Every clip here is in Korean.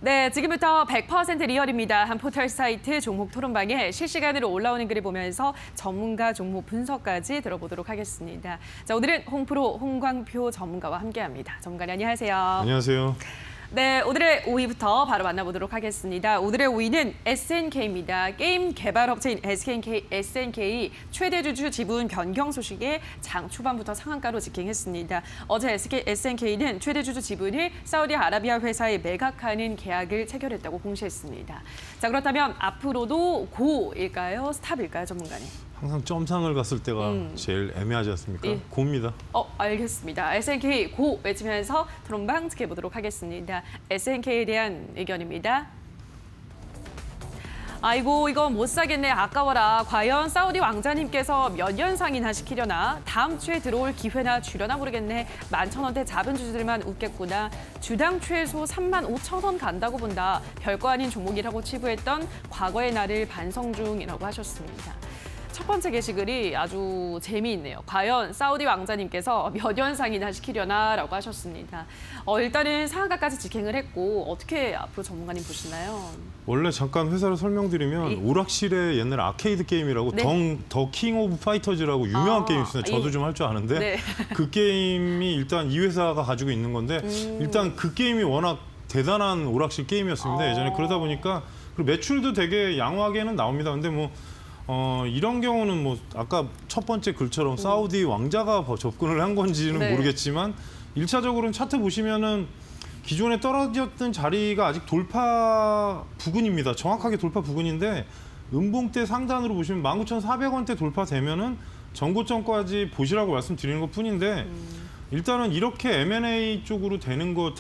네, 지금부터 100% 리얼입니다. 한 포털 사이트 종목 토론방에 실시간으로 올라오는 글을 보면서 전문가 종목 분석까지 들어보도록 하겠습니다. 자, 오늘은 홍프로 홍광표 전문가와 함께합니다. 전문가님 안녕하세요. 안녕하세요. 네, 오늘의 5위부터 바로 만나보도록 하겠습니다. 오늘의 5위는 SNK입니다. 게임 개발 업체인 SNK 최대 주주 지분 변경 소식에 장 초반부터 상한가로 직행했습니다. 어제 SNK는 최대 주주 지분을 사우디아라비아 회사에 매각하는 계약을 체결했다고 공시했습니다. 자, 그렇다면 앞으로도 고일까요? 스탑일까요, 전문가님? 항상 점상을 갔을 때가 제일 애매하지 않습니까? 예. 고입니다. 알겠습니다. SNK 고 외치면서 토론방 지켜보도록 하겠습니다. SNK에 대한 의견입니다. 아이고 이거 못 사겠네 아까워라. 과연 사우디 왕자님께서 몇 연상이나 시키려나. 다음 주에 들어올 기회나 주려나 모르겠네. 11,000원대 잡은 주주들만 웃겠구나. 주당 최소 35,000원 간다고 본다. 별거 아닌 종목이라고 치부했던 과거의 나를 반성 중이라고 하셨습니다. 첫 번째 게시글이 아주 재미있네요. 과연 사우디 왕자님께서 몇 연상이나 시키려나라고 하셨습니다. 일단은 상한가까지 직행을 했고 어떻게 앞으로 전문가님 보시나요? 원래 잠깐 회사를 설명드리면 오락실의 옛날 아케이드 게임이라고 네. 더 킹 오브 파이터즈라고 유명한 게임이 있습니다. 저도 좀 할 줄 아는데 네. 그 게임이 일단 이 회사가 가지고 있는 건데 일단 그 게임이 워낙 대단한 오락실 게임이었습니다. 예전에 그러다 보니까 그리고 매출도 되게 양호하게는 나옵니다. 근데 뭐 이런 경우는 뭐 아까 첫 번째 글처럼 사우디 왕자가 접근을 한 건지는 네. 모르겠지만 1차적으로는 차트 보시면은 기존에 떨어졌던 자리가 아직 돌파 부근입니다. 정확하게 돌파 부근인데 음봉대 상단으로 보시면 19,400원대 돌파되면은 전고점까지 보시라고 말씀드리는 것뿐인데 일단은 이렇게 M&A 쪽으로 되는 거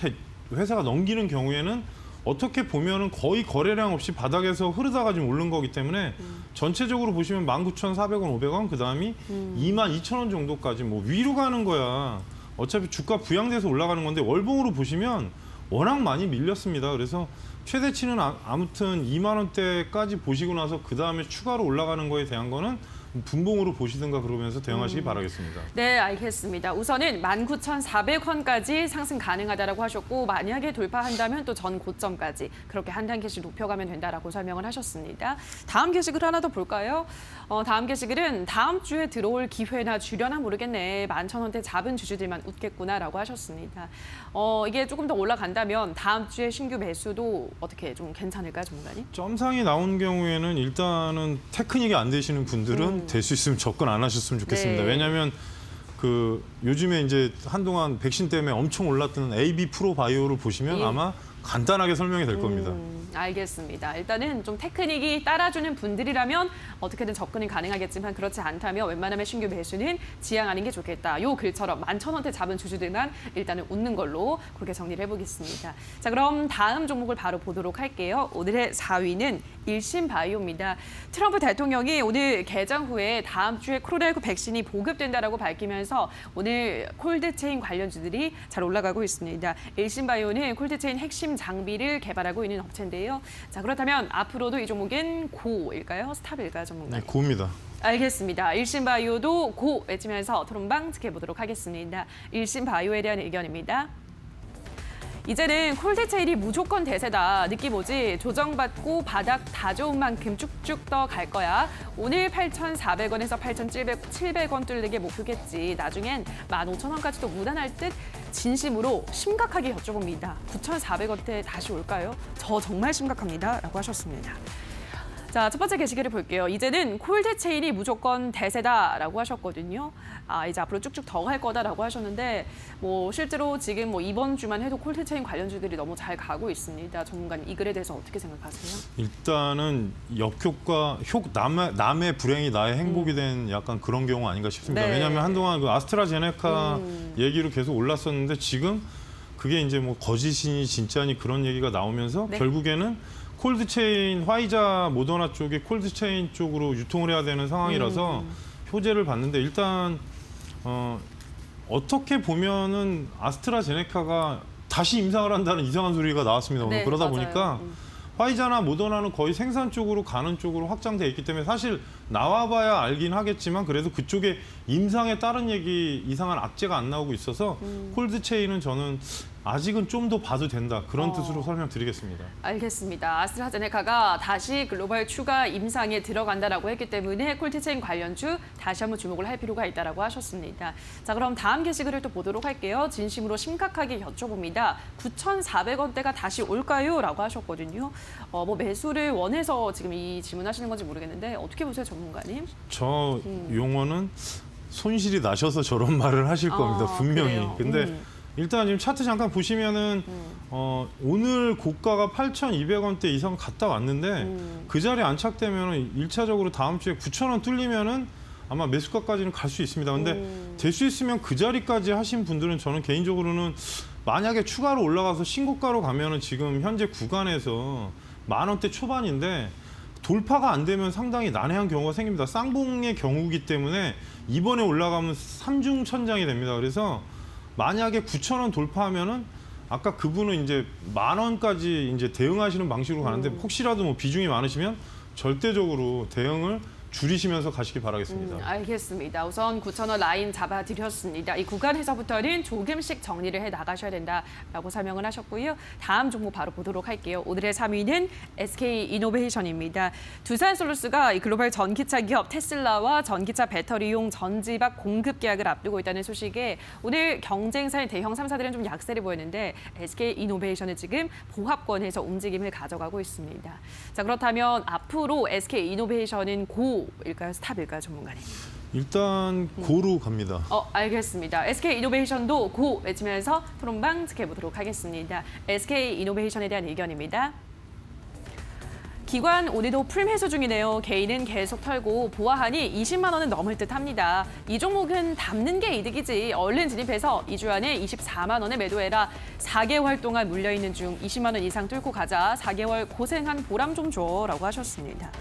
회사가 넘기는 경우에는 어떻게 보면은 거의 거래량 없이 바닥에서 흐르다가 좀 오른 거기 때문에 전체적으로 보시면 19,400원, 500원, 그다음이 22,000원 정도까지 뭐 위로 가는 거야. 어차피 주가 부양돼서 올라가는 건데 월봉으로 보시면 워낙 많이 밀렸습니다. 그래서 최대치는 아무튼 2만 원대까지 보시고 나서 그다음에 추가로 올라가는 거에 대한 거는 분봉으로 보시든가 그러면서 대응하시기 바라겠습니다. 네, 알겠습니다. 우선은 19,400원까지 상승 가능하다라고 하셨고 만약에 돌파한다면 또 전 고점까지 그렇게 한 단계씩 높여가면 된다라고 설명을 하셨습니다. 다음 게시글 하나 더 볼까요? 다음 게시글은 다음 주에 들어올 기회나 주려나 모르겠네. 11,000원대 잡은 주주들만 웃겠구나라고 하셨습니다. 이게 조금 더 올라간다면 다음 주에 신규 매수도 어떻게 좀 괜찮을까요, 전문가님? 점상이 나온 경우에는 일단은 테크닉이 안 되시는 분들은 될 수 있으면 접근 안 하셨으면 좋겠습니다. 네. 왜냐하면 그 요즘에 이제 한동안 백신 때문에 엄청 올랐던 AB 프로 바이오를 보시면 아마 간단하게 설명이 될 겁니다. 알겠습니다. 일단은 좀 테크닉이 따라주는 분들이라면 어떻게든 접근이 가능하겠지만 그렇지 않다면 웬만하면 신규 매수는 지양하는 게 좋겠다. 요 글처럼 11,000원대 잡은 주주들만 일단은 웃는 걸로 그렇게 정리를 해보겠습니다. 자, 그럼 다음 종목을 바로 보도록 할게요. 오늘의 4위는 일신바이오입니다. 트럼프 대통령이 오늘 개장 후에 다음 주에 코로나19 백신이 보급된다라고 밝히면서 오늘 콜드체인 관련주들이 잘 올라가고 있습니다. 일신바이오는 콜드체인 핵심 장비를 개발하고 있는 업체인데요. 자, 그렇다면 앞으로도 이 종목은 고일까요? 스탑일까요, 전문가님? 네, 고입니다. 알겠습니다. 일신바이오도 고 외치면서 토론방 지켜보도록 하겠습니다. 일신바이오에 대한 의견입니다. 이제는 콜드체인이 무조건 대세다. 느낌 오지? 조정받고 바닥 다 좋은 만큼 쭉쭉 떠 갈 거야. 오늘 8,400원에서 8,700원 뚫는 게 목표겠지. 나중엔 15,000원까지도 무난할 듯 진심으로 심각하게 여쭤봅니다. 9,400원대 다시 올까요? 저 정말 심각합니다. 라고 하셨습니다. 자, 첫 번째 게시글을 볼게요. 이제는 콜드체인이 무조건 대세다라고 하셨거든요. 이제 앞으로 쭉쭉 더 갈 거다라고 하셨는데 뭐 실제로 지금 뭐 이번 주만 해도 콜드체인 관련주들이 너무 잘 가고 있습니다. 전문가님 이 글에 대해서 어떻게 생각하세요? 일단은 역효과, 남의 불행이 나의 행복이 된 약간 그런 경우 아닌가 싶습니다. 네. 왜냐하면 한동안 그 아스트라제네카 얘기로 계속 올랐었는데 지금 그게 이제 뭐 거짓이니 진짜니 그런 얘기가 나오면서 네. 결국에는 콜드체인, 화이자, 모더나 쪽에 콜드체인 쪽으로 유통을 해야 되는 상황이라서 효제를 봤는데 일단 어떻게 보면은 아스트라제네카가 다시 임상을 한다는 이상한 소리가 나왔습니다. 오늘 네, 그러다 맞아요. 보니까 화이자나 모더나는 거의 생산 쪽으로 가는 쪽으로 확장돼 있기 때문에 사실 나와봐야 알긴 하겠지만 그래도 그쪽에 임상에 따른 얘기 이상한 악재가 안 나오고 있어서 콜드체인은 저는 아직은 좀 더 봐도 된다. 그런 뜻으로 설명드리겠습니다. 알겠습니다. 아스트라제네카가 다시 글로벌 추가 임상에 들어간다라고 했기 때문에 콜드체인 관련주 다시 한번 주목을 할 필요가 있다라고 하셨습니다. 자, 그럼 다음 게시글을 또 보도록 할게요. 진심으로 심각하게 여쭤봅니다. 9,400원대가 다시 올까요? 라고 하셨거든요. 뭐 매수를 원해서 지금 이 질문하시는 건지 모르겠는데 어떻게 보세요, 전문가님? 저 용어는 손실이 나셔서 저런 말을 하실 겁니다. 분명히. 그래요. 근데 일단 지금 차트 잠깐 보시면은 오늘 고가가 8,200원대 이상 갔다 왔는데 그 자리에 안착되면은 1차적으로 다음 주에 9,000원 뚫리면은 아마 매수가까지는 갈 수 있습니다. 근데 될 수 있으면 그 자리까지 하신 분들은 저는 개인적으로는 만약에 추가로 올라가서 신고가로 가면은 지금 현재 구간에서 10,000원대 초반인데 돌파가 안 되면 상당히 난해한 경우가 생깁니다. 쌍봉의 경우이기 때문에 이번에 올라가면 삼중천장이 됩니다. 그래서 만약에 9,000원 돌파하면은 아까 그분은 이제 10,000원까지 이제 대응하시는 방식으로 가는데 혹시라도 뭐 비중이 많으시면 절대적으로 대응을 줄이시면서 가시기 바라겠습니다. 알겠습니다. 우선 9,000원 라인 잡아드렸습니다. 이 구간에서부터는 조금씩 정리를 해 나가셔야 된다라고 설명을 하셨고요. 다음 종목 바로 보도록 할게요. 오늘의 3위는 SK이노베이션입니다. 두산솔루스가 이 글로벌 전기차 기업 테슬라와 전기차 배터리용 전지박 공급 계약을 앞두고 있다는 소식에 오늘 경쟁사인 대형 3사들은 좀 약세를 보였는데 SK이노베이션은 지금 보합권에서 움직임을 가져가고 있습니다. 자, 그렇다면 앞으로 SK이노베이션은 고일까요? 스탑일까요? 전문가님. 일단 고로 갑니다. 알겠습니다. SK이노베이션도 고 외치면서 토론방 지켜보도록 하겠습니다. SK이노베이션에 대한 의견입니다. 기관 오늘도 풀매수 중이네요. 개인은 계속 털고 보아하니 20만 원은 넘을 듯합니다. 이 종목은 담는 게 이득이지. 얼른 진입해서 2주 안에 24만 원에 매도해라. 4개월 동안 물려있는 중 20만 원 이상 뚫고 가자. 4개월 고생한 보람 좀 줘라고 하셨습니다.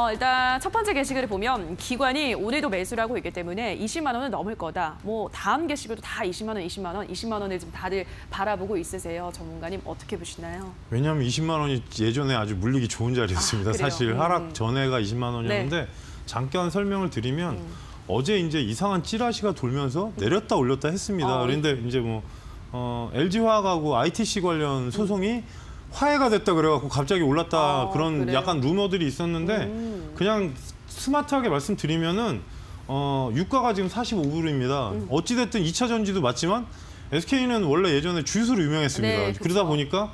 일단 첫 번째 게시글을 보면 기관이 오늘도 매수를 하고 있기 때문에 20만 원은 넘을 거다. 뭐 다음 게시글도 다 20만 원, 20만 원을 지금 다들 바라보고 있으세요. 전문가님 어떻게 보시나요? 왜냐하면 20만 원이 예전에 아주 물리기 좋은 자리였습니다. 그래요? 사실 하락 전에가 20만 원이었는데 네. 잠깐 설명을 드리면 어제 이제 이상한 찌라시가 돌면서 내렸다 올렸다 했습니다. 그런데 이제 뭐 LG화학하고 ITC 관련 소송이 화해가 됐다 그래갖고 갑자기 올랐다 그런 그래요? 약간 루머들이 있었는데 그냥 스마트하게 말씀드리면은 유가가 지금 45불입니다. 어찌됐든 2차 전지도 맞지만 SK는 원래 예전에 주유소로 유명했습니다. 네, 그러다 그쵸. 보니까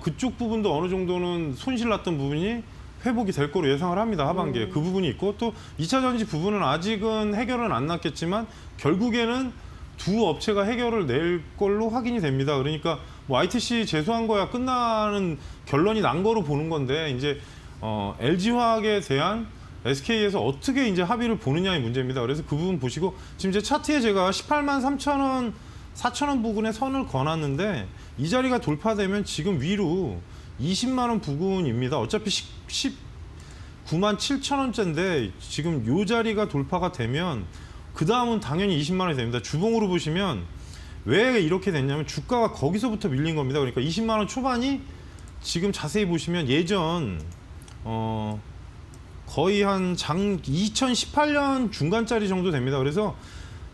그쪽 부분도 어느 정도는 손실 났던 부분이 회복이 될 거로 예상을 합니다. 하반기에 그 부분이 있고 또 2차 전지 부분은 아직은 해결은 안 났겠지만 결국에는 두 업체가 해결을 낼 걸로 확인이 됩니다. 그러니까 뭐 ITC 제소한 거야 끝나는 결론이 난 거로 보는 건데 이제 LG화학에 대한 SK에서 어떻게 이제 합의를 보느냐의 문제입니다. 그래서 그 부분 보시고 지금 제 차트에 제가 18만 3천 원, 4천 원 부근에 선을 거놨는데 이 자리가 돌파되면 지금 위로 20만 원 부근입니다. 어차피 19만 7천 원짜인데 지금 요 자리가 돌파가 되면 그 다음은 당연히 20만 원이 됩니다. 주봉으로 보시면 왜 이렇게 됐냐면 주가가 거기서부터 밀린 겁니다. 그러니까 20만 원 초반이 지금 자세히 보시면 예전 거의 한 2018년 중간짜리 정도 됩니다. 그래서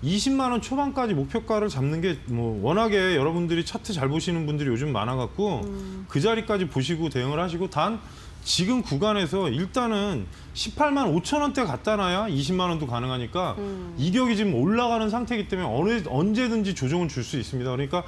20만 원 초반까지 목표가를 잡는 게 뭐 워낙에 여러분들이 차트 잘 보시는 분들이 요즘 많아갖고 그 자리까지 보시고 대응을 하시고 단 지금 구간에서 일단은 18만 5천 원대 갖다 놔야 20만 원도 가능하니까 이격이 지금 올라가는 상태이기 때문에 언제든지 조정은 줄 수 있습니다. 그러니까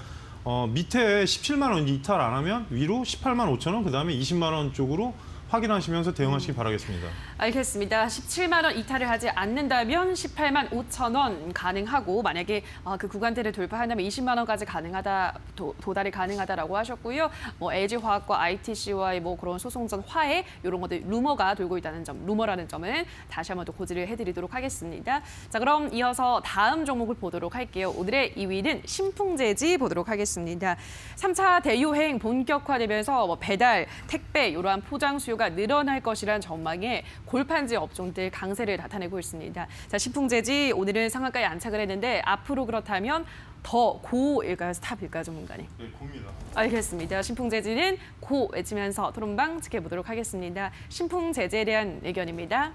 밑에 17만 원 이탈 안 하면 위로 18만 5천 원, 그다음에 20만 원 쪽으로 확인하시면서 대응하시기 바라겠습니다. 알겠습니다. 17만 원 이탈을 하지 않는다면 18만 5천 원 가능하고 만약에 그 구간대를 돌파한다면 20만 원까지 가능하다 도달이 가능하다라고 하셨고요. 뭐 LG화학과 ITC와의 뭐 그런 소송전 화해 이런 것들 루머가 돌고 있다는 점, 루머라는 점은 다시 한번 또 고지를 해드리도록 하겠습니다. 자, 그럼 이어서 다음 종목을 보도록 할게요. 오늘의 2위는 신풍재지 보도록 하겠습니다. 3차 대유행 본격화되면서 뭐 배달, 택배 이러한 포장 수요가 늘어날 것이란 전망에 골판지 업종들 강세를 나타내고 있습니다. 자, 신풍재지 오늘은 상한가에 안착을 했는데 앞으로 그렇다면 더 고일까요? 스탑일까요? 전문가님? 네, 고입니다. 알겠습니다. 신풍재지는 고 외치면서 토론방 지켜보도록 하겠습니다. 신풍재지에 대한 의견입니다.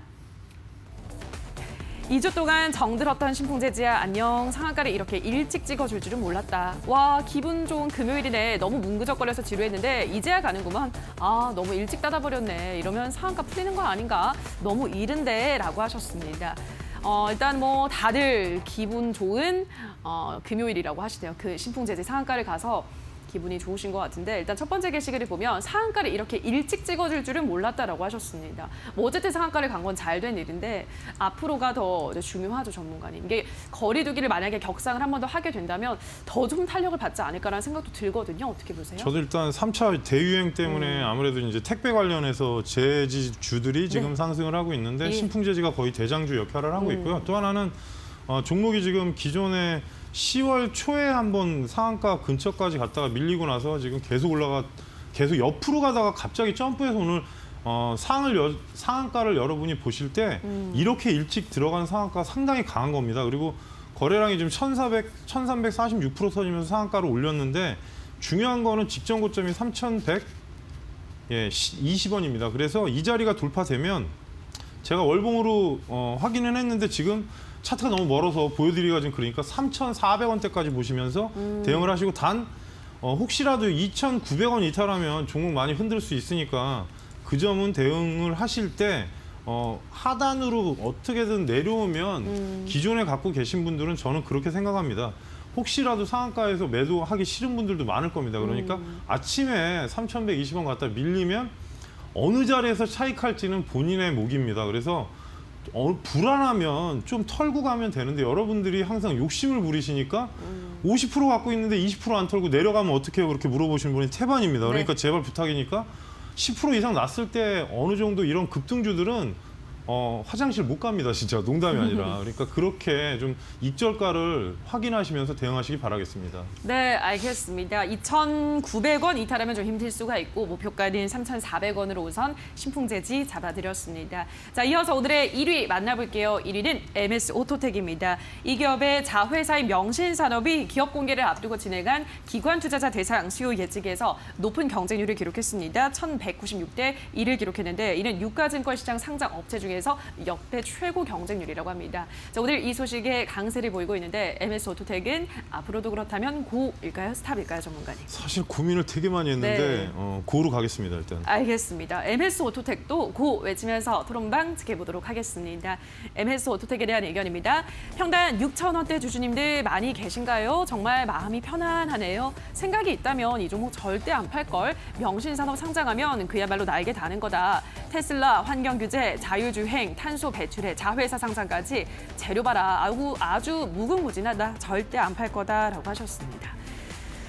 2주 동안 정들었던 신풍재지야 안녕. 상한가를 이렇게 일찍 찍어줄 줄은 몰랐다. 와, 기분 좋은 금요일이네. 너무 뭉그적거려서 지루했는데 이제야 가는구만. 아, 너무 일찍 닫아버렸네. 이러면 상한가 풀리는 거 아닌가? 너무 이른데 라고 하셨습니다. 일단 뭐 다들 기분 좋은 금요일이라고 하시네요. 그 신풍재지 상한가를 가서 기분이 좋으신 것 같은데 일단 첫 번째 게시글을 보면 상한가를 이렇게 일찍 찍어줄 줄은 몰랐다라고 하셨습니다. 뭐 어쨌든 상한가를 간 건 잘 된 일인데 앞으로가 더 중요하죠, 전문가님. 이게 거리두기를 만약에 격상을 한 번 더 하게 된다면 더 좀 탄력을 받지 않을까라는 생각도 들거든요. 어떻게 보세요? 저도 일단 3차 대유행 때문에 아무래도 이제 택배 관련해서 제지주들이 지금 네. 상승을 하고 있는데 예. 신풍제지가 거의 대장주 역할을 하고 있고요. 또 하나는 종목이 지금 기존에 10월 초에 한번 상한가 근처까지 갔다가 밀리고 나서 지금 계속 옆으로 가다가 갑자기 점프해서 오늘 상한가를 여러분이 보실 때 이렇게 일찍 들어간 상한가 상당히 강한 겁니다. 그리고 거래량이 지금 1346% 터지면서 상한가를 올렸는데 중요한 거는 직전 고점이 3120원입니다. 그래서 이 자리가 돌파되면 제가 월봉으로 확인은 했는데 지금 차트가 너무 멀어서 보여드리기가 좀 그러니까 3,400원대까지 보시면서 대응을 하시고 단 혹시라도 2,900원 이탈하면 종목 많이 흔들 수 있으니까 그 점은 대응을 하실 때 하단으로 어떻게든 내려오면 기존에 갖고 계신 분들은 저는 그렇게 생각합니다. 혹시라도 상한가에서 매도하기 싫은 분들도 많을 겁니다. 그러니까 아침에 3,120원 갖다 밀리면 어느 자리에서 차익할지는 본인의 몫입니다. 그래서 불안하면 좀 털고 가면 되는데 여러분들이 항상 욕심을 부리시니까 50% 갖고 있는데 20% 안 털고 내려가면 어떻게 해요? 그렇게 물어보시는 분이 태반입니다. 그러니까 네. 제발 부탁이니까 10% 이상 났을 때 어느 정도 이런 급등주들은 화장실 못 갑니다. 진짜 농담이 아니라. 그러니까 그렇게 좀 익절가를 확인하시면서 대응하시기 바라겠습니다. 네, 알겠습니다. 2,900원 이탈하면 좀 힘들 수가 있고 목표가는 3,400원으로 우선 신풍재지 잡아드렸습니다. 자, 이어서 오늘의 1위 만나볼게요. 1위는 MS 오토텍입니다. 이 기업의 자회사인 명신산업이 기업 공개를 앞두고 진행한 기관 투자자 대상 수요 예측에서 높은 경쟁률을 기록했습니다. 1,196대 1을 기록했는데 이는 유가증권 시장 상장 업체 중에서 역대 최고 경쟁률이라고 합니다. 자, 오늘 이 소식에 강세를 보이고 있는데 MS 오토텍은 앞으로도 그렇다면 고일까요? 스탑일까요, 전문가님? 사실 고민을 되게 많이 했는데 고로 가겠습니다. 일단. 알겠습니다. MS 오토텍도 고 외치면서 토론방 지켜보도록 하겠습니다. MS 오토텍에 대한 의견입니다. 평단 6,000원대 주주님들 많이 계신가요? 정말 마음이 편안하네요. 생각이 있다면 이 종목 절대 안 팔걸. 명신산업 상장하면 그야말로 날개 다는 거다. 테슬라, 환경규제, 자율주행, 탄소 배출의 자회사 상장까지 재료 봐라. 아주 무궁무진하다. 절대 안 팔 거다라고 하셨습니다.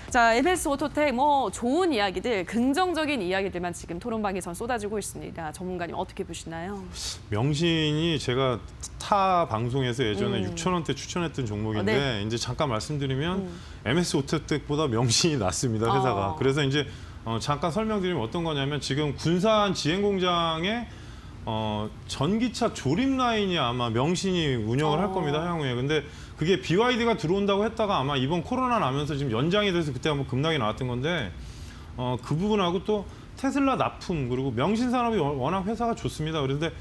자, MS 오토텍 뭐 좋은 이야기들, 긍정적인 이야기들만 지금 토론방에선 쏟아지고 있습니다. 전문가님 어떻게 보시나요? 명신이 제가 타 방송에서 예전에 6,000원대 추천했던 종목인데 네. 이제 잠깐 말씀드리면 MS 오토텍보다 명신이 낫습니다. 회사가. 그래서 이제 잠깐 설명드리면 어떤 거냐면 지금 군산 지행 공장에 전기차 조립 라인이 아마 명신이 운영을 할 겁니다. 향후에. 근데 그게 BYD가 들어온다고 했다가 아마 이번 코로나 나면서 지금 연장이 돼서 그때 한번 급락이 나왔던 건데 그 부분하고 또 테슬라 납품 그리고 명신산업이 워낙 회사가 좋습니다. 그런데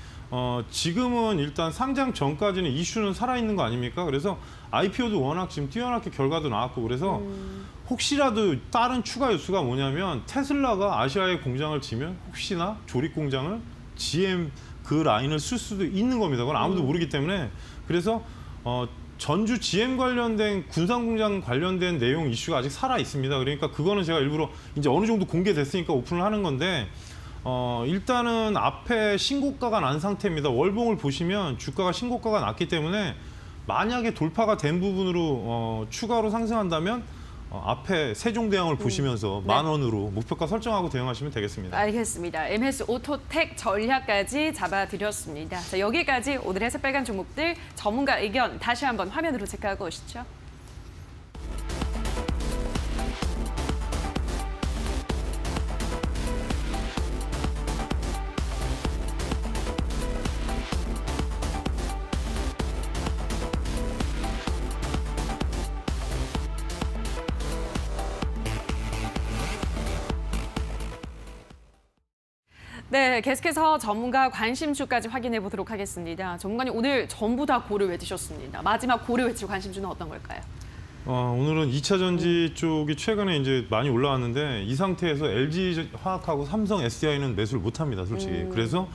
지금은 일단 상장 전까지는 이슈는 살아있는 거 아닙니까? 그래서 IPO도 워낙 지금 뛰어나게 결과도 나왔고 그래서 혹시라도 다른 추가 뉴스가 뭐냐면 테슬라가 아시아에 공장을 지면 혹시나 조립 공장을 GM 그 라인을 쓸 수도 있는 겁니다. 그건 아무도 모르기 때문에 그래서 전주 GM 관련된 군산 공장 관련된 내용 이슈가 아직 살아 있습니다. 그러니까 그거는 제가 일부러 이제 어느 정도 공개됐으니까 오픈을 하는 건데 일단은 앞에 신고가가 난 상태입니다. 월봉을 보시면 주가가 신고가가 났기 때문에 만약에 돌파가 된 부분으로 추가로 상승한다면 앞에 세종대왕을 보시면서 네. 10,000원으로 목표가 설정하고 대응하시면 되겠습니다. 알겠습니다. MS 오토텍 전략까지 잡아드렸습니다. 자, 여기까지 오늘의 새빨간 종목들 전문가 의견 다시 한번 화면으로 체크하고 오시죠. 네, 계속해서 전문가 관심주까지 확인해 보도록 하겠습니다. 전문가님 오늘 전부 다 고를 외치셨습니다. 마지막 고를 외치고 관심주는 어떤 걸까요? 오늘은 2차 전지 쪽이 최근에 이제 많이 올라왔는데 이 상태에서 LG 화학하고 삼성 SDI는 매수를 못 합니다, 솔직히. 그래서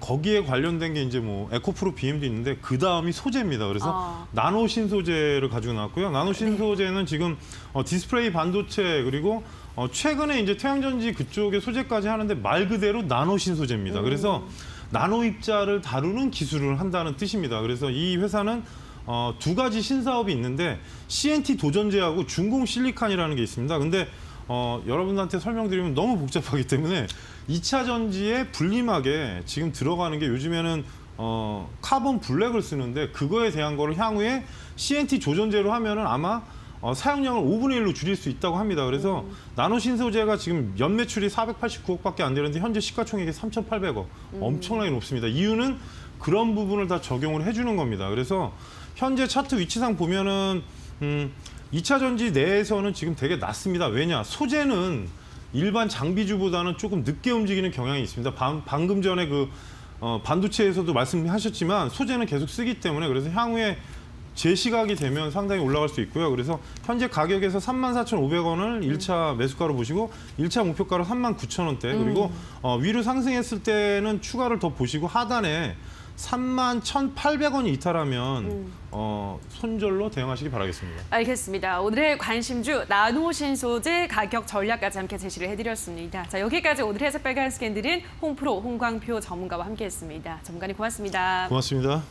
거기에 관련된 게 이제 뭐 에코프로 BM도 있는데 그 다음이 소재입니다. 그래서 나노 신소재를 가지고 나왔고요. 나노 신소재는 지금 디스플레이 반도체 그리고 최근에 이제 태양전지 그쪽의 소재까지 하는데 말 그대로 나노 신소재입니다. 그래서 나노 입자를 다루는 기술을 한다는 뜻입니다. 그래서 이 회사는 두 가지 신사업이 있는데 CNT 도전제하고 중공 실리칸이라는 게 있습니다. 근데 여러분들한테 설명드리면 너무 복잡하기 때문에 2차 전지에 분리막에 지금 들어가는 게 요즘에는 카본 블랙을 쓰는데 그거에 대한 거를 향후에 CNT 조전제로 하면은 아마 사용량을 5분의 1로 줄일 수 있다고 합니다. 그래서 나노 신소재가 지금 연매출이 489억밖에 안 되는데 현재 시가총액이 3,800억. 엄청나게 높습니다. 이유는 그런 부분을 다 적용을 해주는 겁니다. 그래서 현재 차트 위치상 보면은 2차 전지 내에서는 지금 되게 낮습니다. 왜냐? 소재는 일반 장비주보다는 조금 늦게 움직이는 경향이 있습니다. 방금 전에 그 반도체에서도 말씀하셨지만 소재는 계속 쓰기 때문에 그래서 향후에 제 시각이 되면 상당히 올라갈 수 있고요. 그래서 현재 가격에서 34,500원을 1차 매수가로 보시고 1차 목표가로 39,000원대 그리고 위로 상승했을 때는 추가를 더 보시고 하단에 31,800원이 이탈하면 손절로 대응하시기 바라겠습니다. 알겠습니다. 오늘의 관심주 나노 신소재 가격 전략까지 함께 제시를 해드렸습니다. 자, 여기까지 오늘의 새빨간 스캔들은 홍프로 홍광표 전문가와 함께했습니다. 전문가님 고맙습니다. 고맙습니다.